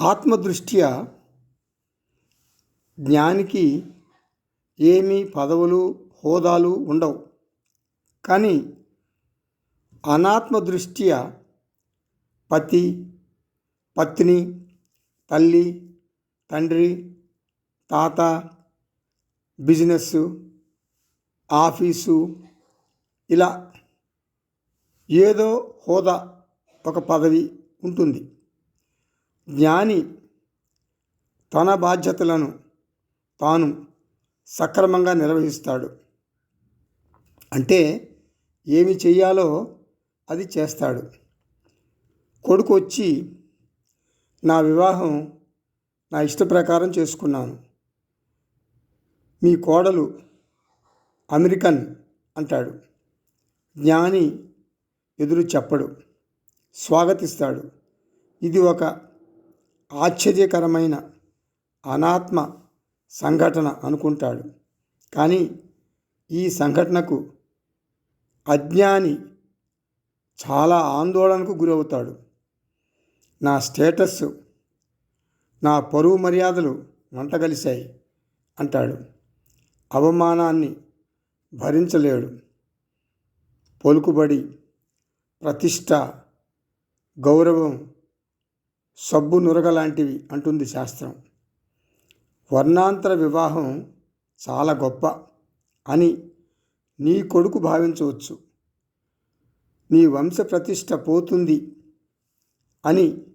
ఆత్మదృష్ట్యా జ్ఞానికి ఏమీ పదవులు హోదాలు ఉండవు. కానీ అనాత్మదృష్ట్యా పతి పత్ని తల్లి తండ్రి తాత బిజినెస్ ఆఫీసు ఇలా ఏదో హోదా ఒక పదవి ఉంటుంది. జ్ఞాని తన బాధ్యతలను తాను సక్రమంగా నిర్వహిస్తాడు. అంటే ఏమి చెయ్యాలో అది చేస్తాడు. కొడుకు వచ్చి నా వివాహం నా ఇష్ట ప్రకారం చేసుకున్నాను, మీ కోడలు అమెరికన్ అంటాడు. జ్ఞాని ఎదురు చెప్పడు, స్వాగతిస్తాడు. ఇది ఒక ఆశ్చర్యకరమైన అనాత్మ సంఘటన అనుకుంటాడు. కానీ ఈ సంఘటనకు అజ్ఞాని చాలా ఆందోళనకు గురవుతాడు. నా స్టేటస్ నా పరువు మర్యాదలు మంటగలిశాయి అంటాడు. అవమానాన్ని భరించలేడు. పలుకుబడి ప్రతిష్ట గౌరవం సబ్బు నురగ లాంటివి అంటుంది శాస్త్రం. వర్ణాంతర వివాహం చాలా గొప్ప అని నీ కొడుకు భావించవచ్చు. నీ వంశ ప్రతిష్ట పోతుంది అని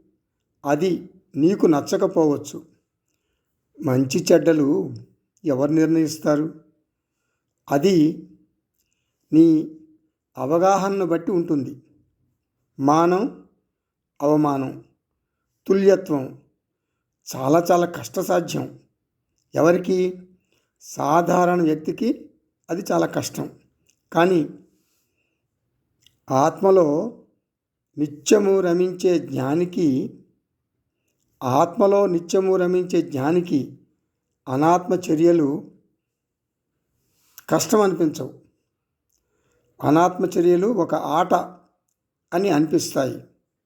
అది నీకు నచ్చకపోవచ్చు. మంచి చెడ్డలు ఎవరు నిర్ణయిస్తారు? అది నీ అవగాహనను బట్టి ఉంటుంది. మానం అవమానం తుల్యత్వం చాలా చాలా కష్టసాధ్యం. ఎవరికి? సాధారణ వ్యక్తికి అది చాలా కష్టం. కానీ ఆత్మలో నిత్యము రమించే జ్ఞానికి అనాత్మ చర్యలు కష్టం అనిపించవు. అనాత్మ చర్యలు ఒక ఆట అని అనిపిస్తాయి.